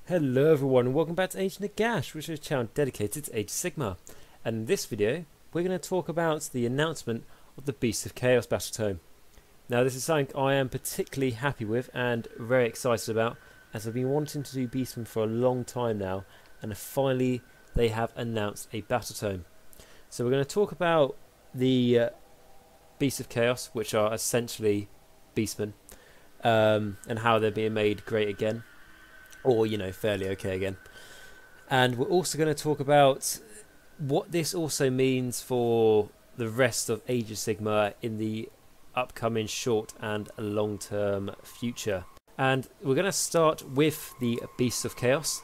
Hello everyone and welcome back to Age Nagash, which is a channel dedicated to Age of Sigmar. And in this video, we're going to talk about the announcement of the Beasts of Chaos Battle Tome. Now this is something I am particularly happy with and very excited about, as I've been wanting to do Beastmen for a long time now, and finally they have announced a Battle Tome. So we're going to talk about the Beasts of Chaos, which are essentially Beastmen, and how they're being made great again. Or, you know, fairly okay again. And we're also going to talk about what this also means for the rest of Age of Sigmar in the upcoming short and long-term future. And we're going to start with the Beasts of Chaos.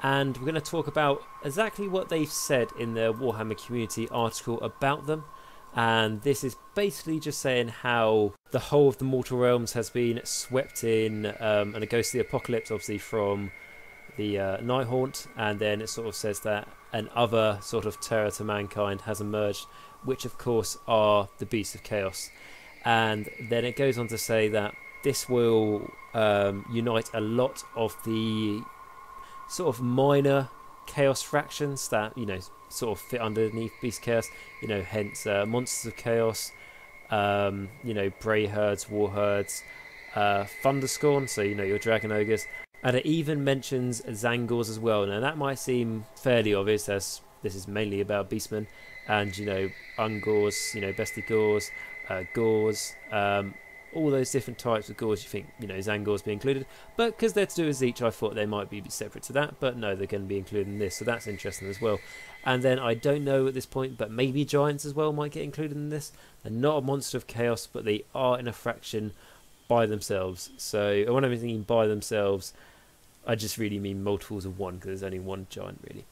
And we're going to talk about exactly what they've said in the Warhammer community article about them. And this is basically just saying how the whole of the mortal realms has been swept in, and it goes to the apocalypse obviously from the Night Haunt, and then it sort of says that an other sort of terror to mankind has emerged, which of course are the Beasts of Chaos. And then it goes on to say that this will unite a lot of the sort of minor chaos fractions that, you know, sort of fit underneath Beast Chaos, you know, hence Monsters of Chaos, you know, Bray Herds, War Herds, Thunderscorn, so you know, your Dragon Ogres, and it even mentions Zangors as well. Now that might seem fairly obvious, as this is mainly about Beastmen, and you know, Ungors, you know, Bestigors, Gors, all those different types of Gors. You think, you know, Zangors be included, but because they're to do as each, I thought they might be separate to that, but no, they're going to be included in this, so that's interesting as well. And then I don't know at this point, but maybe Giants as well might get included in this. They're not a Monster of Chaos, but they are in a fraction by themselves. So when I'm thinking by themselves, I just really mean multiples of one, because there's only one Giant really.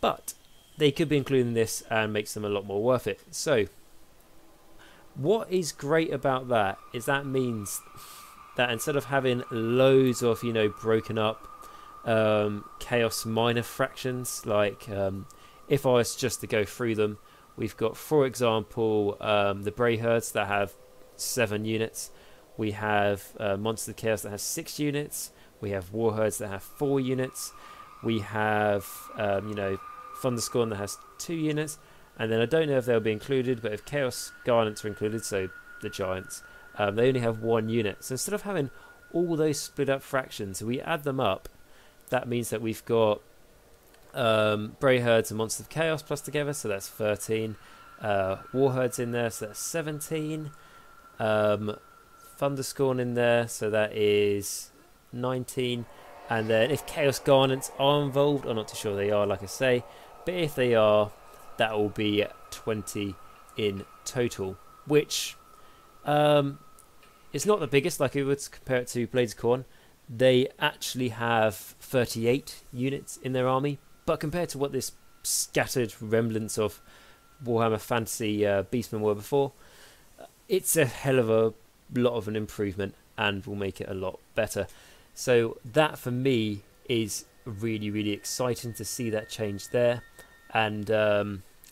But they could be included in this and makes them a lot more worth it. So what is great about that is that means that instead of having loads of, you know, broken up chaos minor fractions, like if I was just to go through them, we've got, for example, the Bray Herds that have 7 units. We have Monsters of Chaos that has 6 units. We have War Herds that have 4 units. We have, you know, Thunderscorn that has 2 units. And then I don't know if they'll be included, but if Chaos Garnets are included, so the Giants, they only have 1 unit. So instead of having all those split up fractions, we add them up. That means that we've got Bray Herds and Monsters of Chaos plus together, so that's 13. War Herds in there, so that's 17. Thunderscorn in there, so that is 19. And then if Chaos Garnets are involved, I'm not too sure they are, like I say, but if they are, that will be 20 in total, which is not the biggest. Like, if we were to compare it to Blades of Khorne, they actually have 38 units in their army, but compared to what this scattered remnants of Warhammer Fantasy Beastmen were before, it's a hell of a lot of an improvement and will make it a lot better. So that for me is really, really exciting to see that change there. And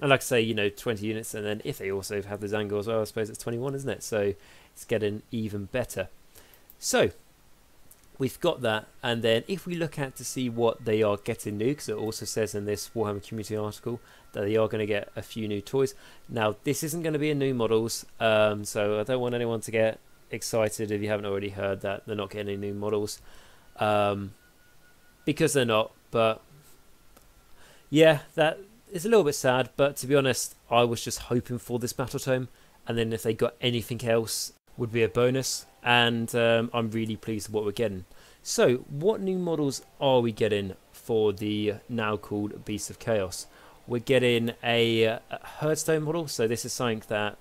like I say, you know, 20 units, and then if they also have the Zangor as well, I suppose it's 21, isn't it? So it's getting even better. So we've got that, and then if we look at to see what they are getting new, because it also says in this Warhammer community article that they are going to get a few new toys. Now this isn't going to be in new models, so I don't want anyone to get excited if you haven't already heard that they're not getting any new models, because they're not. But yeah, that is a little bit sad, but to be honest, I was just hoping for this Battle Tome, and then if they got anything else would be a bonus. And I'm really pleased with what we're getting. So what new models are we getting for the now called Beasts of Chaos? We're getting a Herdstone model, so this is something that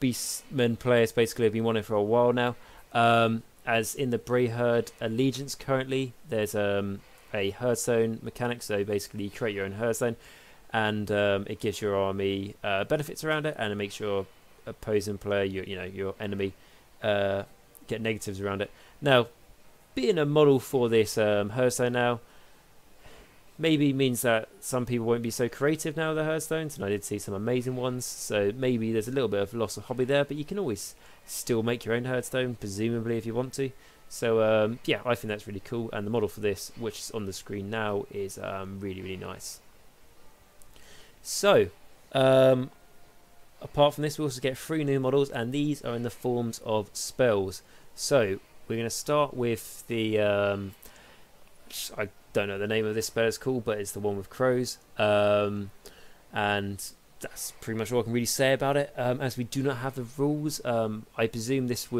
Beastmen players basically have been wanting for a while now. As in the Bray Herd Allegiance currently, there's a Herdstone mechanic, so basically you create your own Herdstone, and it gives your army benefits around it, and it makes your opposing player, your enemy, get negatives around it. Now, being a model for this Herdstone now maybe means that some people won't be so creative now with the Herdstones, and I did see some amazing ones, so maybe there's a little bit of loss of hobby there, but you can always still make your own Herdstone, presumably, if you want to. So yeah, I think that's really cool, and the model for this, which is on the screen now, is really, really nice. So apart from this, we also get 3 new models, and these are in the forms of spells. So we're going to start with the I don't know the name of this spell is called, but it's the one with crows, and that's pretty much all I can really say about it. As we do not have the rules, I presume this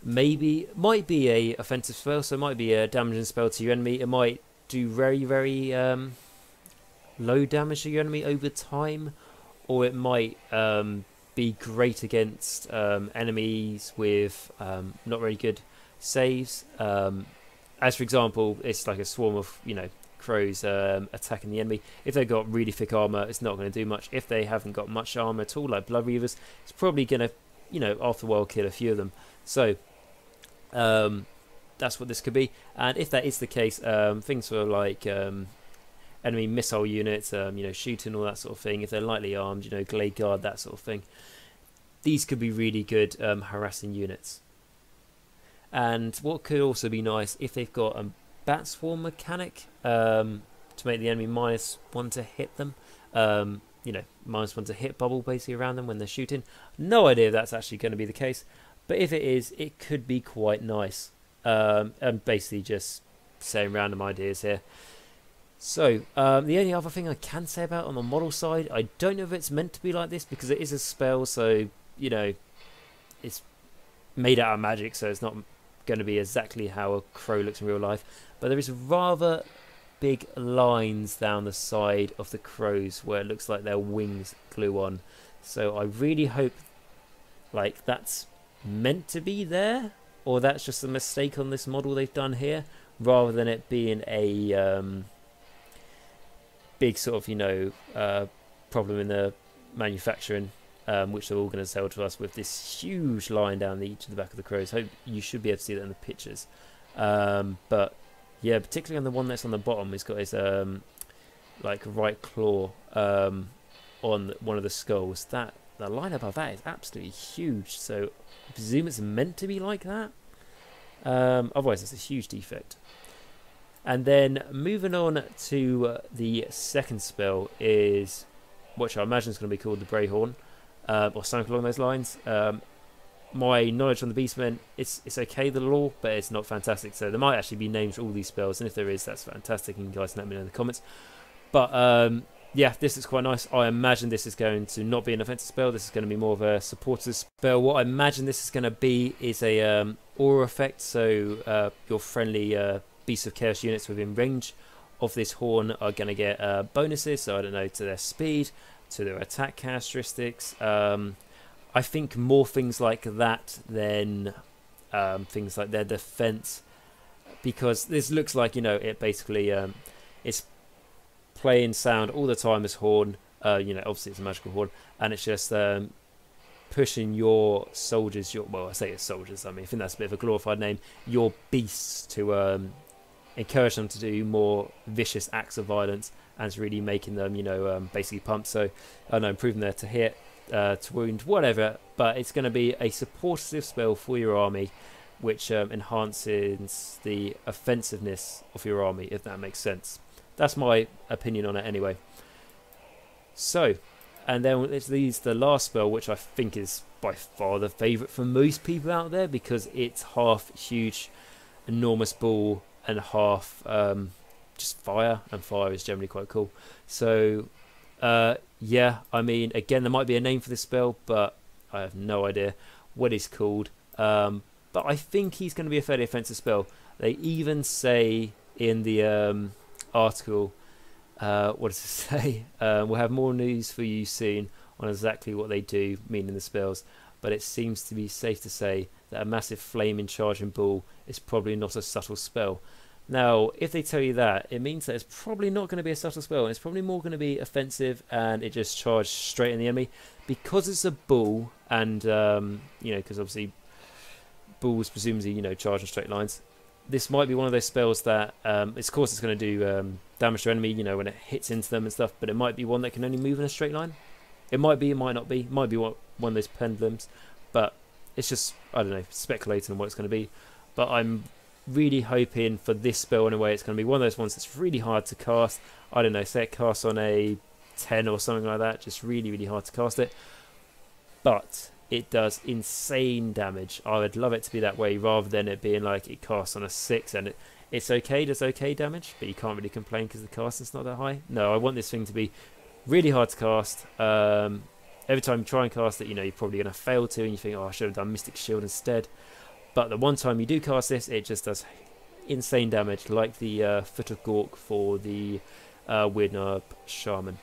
might be a offensive spell, so it might be a damaging spell to your enemy. It might do very, very low damage to your enemy over time, or it might be great against enemies with not very good saves. As for example, it's like a swarm of crows attacking the enemy. If they've got really thick armor, it's not going to do much. If they haven't got much armor at all, like blood reavers, it's probably going to after a while kill a few of them. So that's what this could be. And if that is the case, things for like enemy missile units, shooting, all that sort of thing, if they're lightly armed, glade guard, that sort of thing, these could be really good harassing units. And what could also be nice, if they've got a bat swarm mechanic to make the enemy -1 to hit them, -1 to hit bubble basically around them when they're shooting. No idea if that's actually going to be the case, but if it is, it could be quite nice. And basically just saying random ideas here. So the only other thing I can say about on the model side, I don't know if it's meant to be like this because it is a spell, so it's made out of magic, so it's not going to be exactly how a crow looks in real life, but there is rather big lines down the side of the crows where it looks like their wings glue on. So I really hope like that's meant to be there, or that's just a mistake on this model they've done here, rather than it being a big sort of problem in the manufacturing, which they're all going to sell to us with this huge line down each of the back of the crows. Hope you should be able to see that in the pictures. But yeah, particularly on the one that's on the bottom, he's got his like right claw on one of the skulls. That the line above that is absolutely huge. So I presume it's meant to be like that. Otherwise, it's a huge defect. And then moving on to the second spell is, which I imagine is going to be called the Brayhorn, or something along those lines. My knowledge on the Beastmen, it's okay, the lore, but it's not fantastic. So there might actually be names for all these spells, and if there is, that's fantastic, and you guys can let me know in the comments. But yeah, this is quite nice. I imagine this is going to not be an offensive spell. This is going to be more of a supportive spell. What I imagine this is going to be is a aura effect. So your friendly Beasts of Chaos units within range of this horn are going to get bonuses. So I don't know, to their speed, to their attack characteristics. I think more things like that than things like their defense, because this looks like it basically it's playing sound all the time as horn. Obviously it's a magical horn, and it's just pushing your soldiers. Well, I say it's soldiers. I mean, I think that's a bit of a glorified name. Your beasts to encourage them to do more vicious acts of violence, and it's really making them, basically pumped. So I don't know, improving their to hit, to wound, whatever. But it's going to be a supportive spell for your army, which enhances the offensiveness of your army, if that makes sense. That's my opinion on it anyway. So, and then it leaves the last spell, which I think is by far the favourite for most people out there, because it's half huge, enormous ball, and half just fire, and fire is generally quite cool. So yeah, I mean, again, there might be a name for this spell, but I have no idea what it's called. But I think he's going to be a fairly offensive spell. They even say in the article, what does it say? We'll have more news for you soon on exactly what they do, meaning the spells, but it seems to be safe to say that a massive flaming charging ball is probably not a subtle spell. Now, if they tell you that, it means that it's probably not going to be a subtle spell, and it's probably more going to be offensive, and it just charges straight in the enemy. Because it's a bull, and, because obviously bulls presumably, charge in straight lines, this might be one of those spells that, of course it's going to do damage to enemy, when it hits into them and stuff, but it might be one that can only move in a straight line. It might be, it might not be. It might be one of those pendulums, but it's just, I don't know, speculating on what it's going to be. but I'm really hoping for this spell in a way it's going to be one of those ones that's really hard to cast. I don't know, say it casts on a 10 or something like that, just really, really hard to cast it. But it does insane damage. I would love it to be that way rather than it being like it casts on a 6 and it's okay, does okay damage, but you can't really complain because the casting's not that high. No, I want this thing to be really hard to cast. Every time you try and cast it, you're probably going to fail to, and you think, oh, I should have done Mystic Shield instead. But the one time you do cast this, it just does insane damage, like the Foot of Gork for the Weird Nerb Shaman.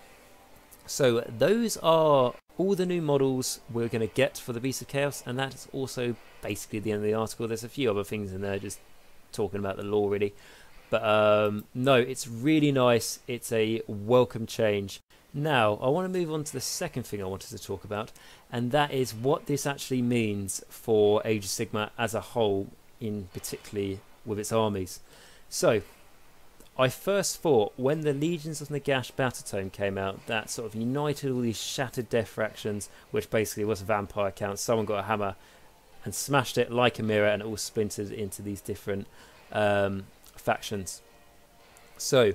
So those are all the new models we're going to get for the Beast of Chaos, and that's also basically the end of the article. There's a few other things in there just talking about the lore really, but no, it's really nice. It's a welcome change. Now I want to move on to the second thing I wanted to talk about, and that is what this actually means for Age of Sigmar as a whole, in particularly with its armies. So I first thought when the Legions of Nagash Battle Tome came out, that sort of united all these shattered death fractions, which basically was a vampire count. Someone got a hammer and smashed it like a mirror, and it all splintered into these different factions. So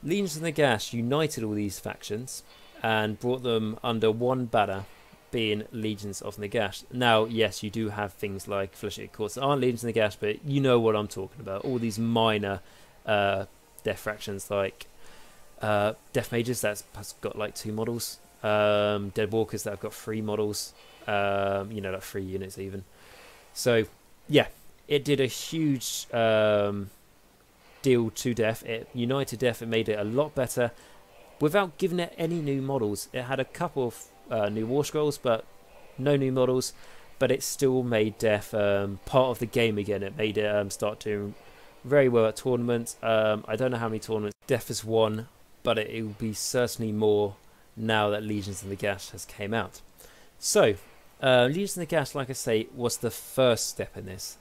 Legions of Nagash united all these factions and brought them under one banner, being Legions of Nagash. Now, yes, you do have things like Flesh-Eater Courts that aren't Legions of Nagash, but you know what I'm talking about. All these minor death fractions like Death Mages that's got like 2 models, Dead Walkers that have got 3 models, like 3 units even. So yeah, it did a huge deal to death. It united death. It made it a lot better without giving it any new models. It had a couple of new war scrolls, but no new models. But it still made death part of the game again. It made it start doing very well at tournaments. I don't know how many tournaments death has won, but it will be certainly more now that Legions of Nagash has came out. So Legions of Nagash, like I say, was the first step in this.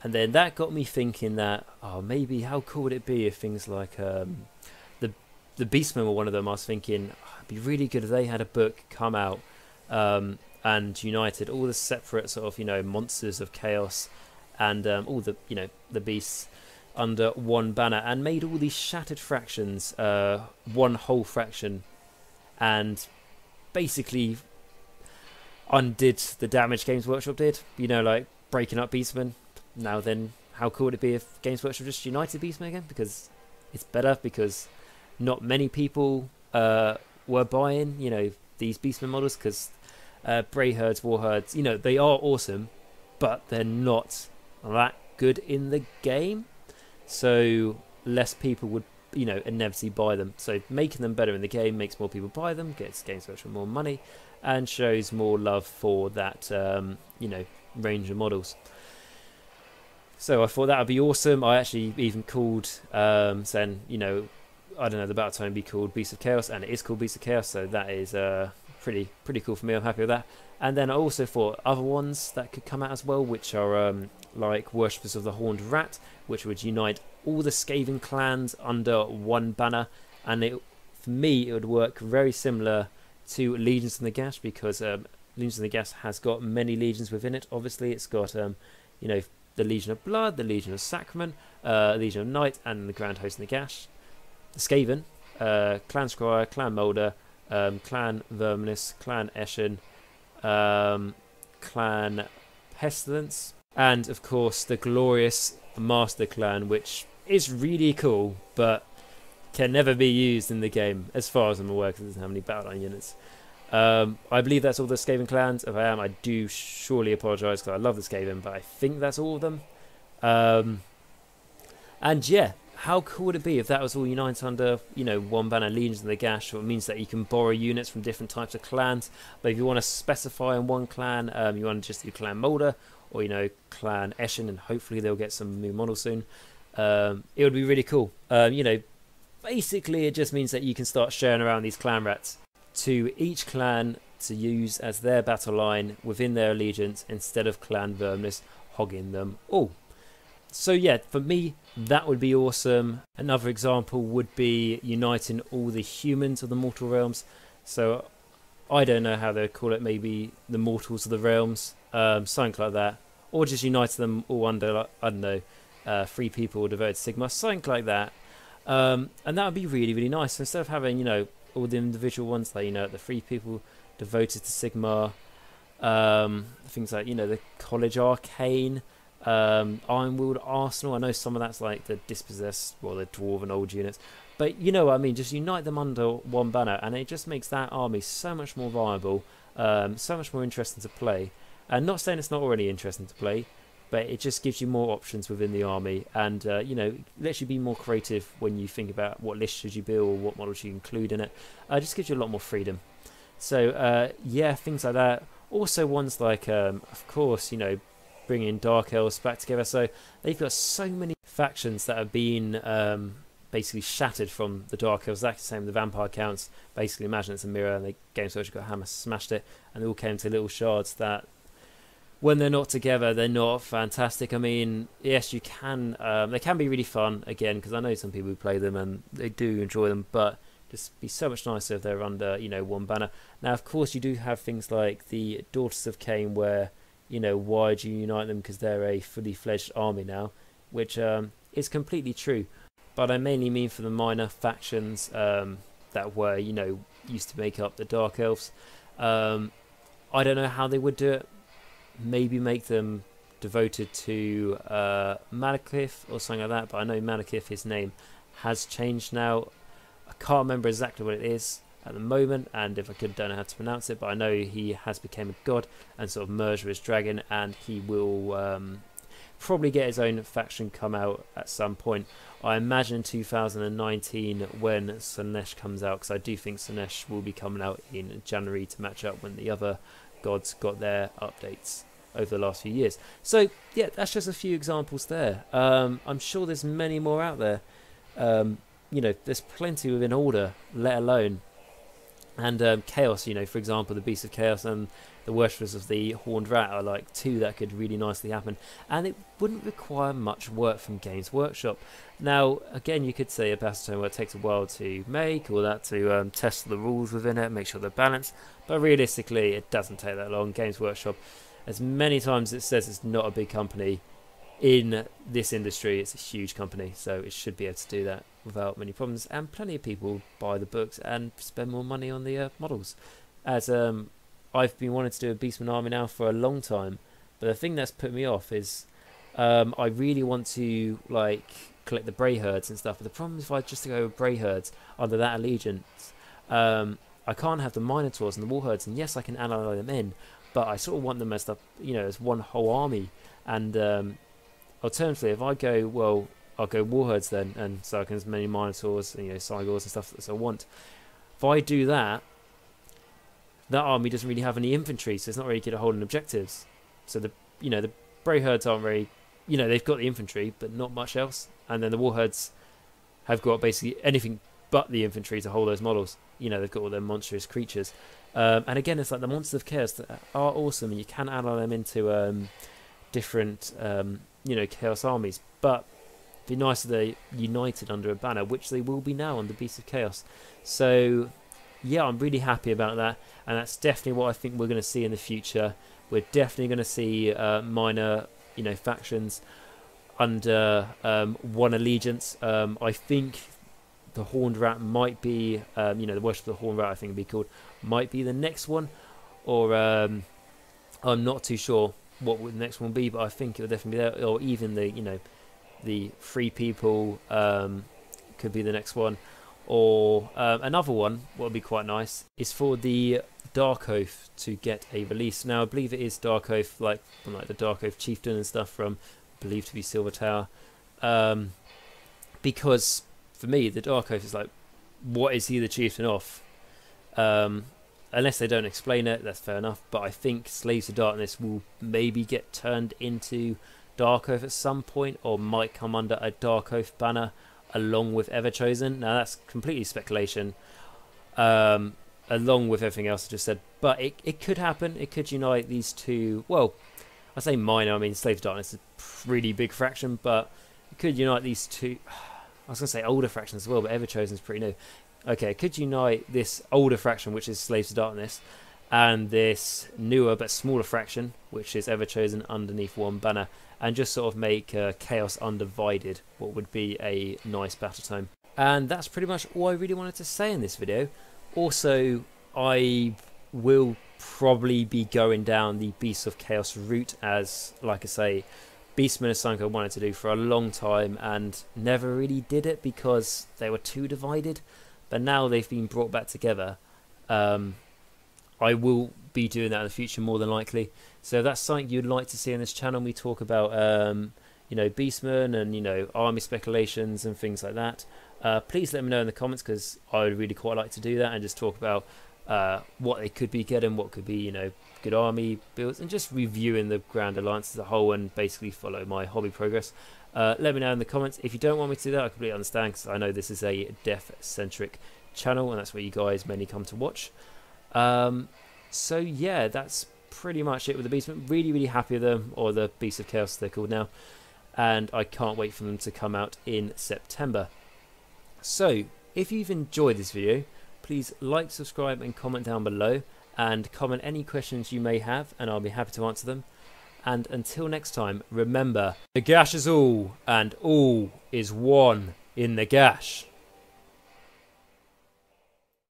And then that got me thinking that, maybe how cool would it be if things like the Beastmen were one of them. I was thinking, it'd be really good if they had a book come out and united all the separate sort of, monsters of chaos and all the, the beasts under one banner, and made all these shattered fractions one whole fraction, and basically undid the damage Games Workshop did, like breaking up Beastmen. Now then, how cool would it be if Games Workshop just united Beastmen again? Because it's better, because not many people were buying, these Beastmen models, because Bray Herds, War Herds, they are awesome, but they're not that good in the game. So less people would, inevitably buy them. So making them better in the game makes more people buy them, gets Games Workshop more money, and shows more love for that, range of models. So I thought that would be awesome. I actually even called, saying, I don't know, the battle tome be called Beast of Chaos, and it is called Beast of Chaos, so that is pretty cool for me. I'm happy with that. And then I also thought other ones that could come out as well, which are like Worshippers of the Horned Rat, which would unite all the Skaven clans under one banner. And for me, it would work very similar to Legions of Nagash, because Legions of Nagash has got many legions within it. Obviously, it's got the Legion of Blood, the Legion of Sacrament, Legion of Night, and the Grand Host Nagash. The Skaven, Clan Scryer, Clan Moulder, Clan Verminous, Clan Eshin, Clan Pestilence, and of course the glorious Master Clan, which is really cool, but can never be used in the game, as far as I'm aware, because it doesn't have any battle line units. I believe that's all the Skaven clans. If I am, I do surely apologise, because I love the Skaven, but I think that's all of them. And yeah, how cool would it be if that was all united under, one banner, Legions of Nagash? So it means that you can borrow units from different types of clans. But if you want to specify in one clan, you want to just do Clan Moulder, or Clan Eshin, and hopefully they'll get some new models soon. It would be really cool. Basically it just means that you can start sharing around these clan rats to each clan to use as their battle line within their allegiance, instead of Clan Verminous hogging them all. So yeah, for me, that would be awesome. Another example would be uniting all the humans of the Mortal Realms. So I don't know how they call it, maybe the Mortals of the Realms, something like that. or just unite them all under, like, I don't know, 3 people devoted to Sigmar, something like that. And that would be really, really nice. So instead of having, you know, all the individual ones, like, you know, the 3 people devoted to Sigmar, things like, you know, the College Arcane, Ironwood Arsenal. I know some of that's like the dispossessed, well, the dwarven old units, but you know what I mean. Just unite them under one banner, and it just makes that army so much more viable, so much more interesting to play. And not saying it's not already interesting to play, but it just gives you more options within the army, and you know, lets you be more creative when you think about what list should you build or what models you include in it. Just gives you a lot more freedom. So yeah, things like that. Also ones like, of course, you know, bringing Dark Elves back together. So they've got so many factions that have been basically shattered from the Dark Elves. That's the same with the Vampire Counts. Basically, imagine it's a mirror, and the Games Workshop got hammer smashed it, and they all came to little shards that, when they're not together, they're not fantastic. I mean, yes, you can. They can be really fun, again, because I know some people who play them and they do enjoy them, but just be so much nicer if they're under, you know, one banner. Now, of course, you do have things like the Daughters of Cain, where, you know, why do you unite them? Because they're a fully fledged army now, which is completely true. But I mainly mean for the minor factions that were, you know, used to make up the Dark Elves. I don't know how they would do it. Maybe make them devoted to Malekith or something like that. But I know Malekith, his name has changed now. I can't remember exactly what it is at the moment, and if I could, don't know how to pronounce it, but I know he has become a god and sort of merged with his dragon, and he will probably get his own faction come out at some point. I imagine 2019 when Slaanesh comes out, because I do think Slaanesh will be coming out in January to match up when the other gods got their updates over the last few years. So yeah, that's just a few examples there. I'm sure there's many more out there. You know, there's plenty within Order, let alone. And Chaos, you know, for example, the Beasts of Chaos and the Worshippers of the Horned Rat are like 2 that could really nicely happen. And it wouldn't require much work from Games Workshop. Now, again, you could say a Battle Tome where it takes a while to make, or that to test the rules within it, make sure they're balanced. But realistically, it doesn't take that long. Games Workshop, as many times as it says it's not a big company, in this industry it's a huge company, so it should be able to do that without many problems, and plenty of people buy the books and spend more money on the models. As I've been wanting to do a Beastmen army now for a long time, but the thing that's put me off is I really want to like collect the Bray herds and stuff, but the problem is if I just go with Bray herds under that allegiance, I can't have the Minotaurs and the War herds, and yes, I can ally them in, but I sort of want them as the, you know, as one whole army. And alternatively, if I go, well, I'll go Warherds then, and so I can as many Minotaurs, you know, Cygors and stuff as I want. If I do that, that army doesn't really have any infantry, so it's not really good at holding objectives. So the, you know, the Bray herds aren't very, you know, they've got the infantry, but not much else. And then the Warherds have got basically anything but the infantry to hold those models. You know, they've got all their monstrous creatures. And again, it's like the Monsters of Chaos that are awesome, and you can ally them into different, you know, Chaos armies. But it'd be nice if they're united under a banner, which they will be now on the Beasts of Chaos. So yeah, I'm really happy about that, and that's definitely what I think we're going to see in the future. We're definitely going to see minor, you know, factions under one allegiance. I think the Horned Rat might be, you know, the Worship of the Horned Rat, I think it'd be called, might be the next one, or I'm not too sure what the next one will be, but I think it'll definitely be there, or even the, you know, the Free People could be the next one. Or another one, what would be quite nice, is for the Dark Oath to get a release. Now, I believe it is Dark Oath, like the Dark Oath Chieftain and stuff from, believed to be Silver Tower. Because, for me, the Dark Oath is like, what is he the Chieftain of? Unless they don't explain it, that's fair enough. But I think Slaves of Darkness will maybe get turned into Dark Oath at some point, or might come under a Dark Oath banner along with Everchosen. Now that's completely speculation, along with everything else I just said, but it could happen. It could unite these two. Well, I say minor, I mean Slave of Darkness is a pretty big fraction, but it could unite these two. I was going to say older fractions as well, but Everchosen is pretty new. Okay, it could unite this older fraction, which is Slaves of Darkness, and this newer but smaller faction, which is ever chosen underneath one banner, and just sort of make Chaos Undivided what would be a nice battle tome. And that's pretty much all I really wanted to say in this video. Also, I will probably be going down the Beasts of Chaos route, as, like I say, Beastmen is something I wanted to do for a long time and never really did it because they were too divided. But now they've been brought back together. I will be doing that in the future more than likely. So if that's something you'd like to see on this channel, we talk about you know, Beastmen and, you know, army speculations and things like that. Please let me know in the comments, because I would really quite like to do that and just talk about what they could be getting, what could be, you know, good army builds, and just reviewing the Grand Alliance as a whole and basically follow my hobby progress. Let me know in the comments. If you don't want me to do that, I completely understand, because I know this is a death-centric channel and that's where you guys mainly come to watch. So yeah, that's pretty much it with the Beastmen. Really happy with them, or the Beasts of Chaos they're called now, and I can't wait for them to come out in September. So if you've enjoyed this video, please like, subscribe and comment down below, and comment any questions you may have and I'll be happy to answer them. And until next time, remember, Nagash is all and all is one in Nagash.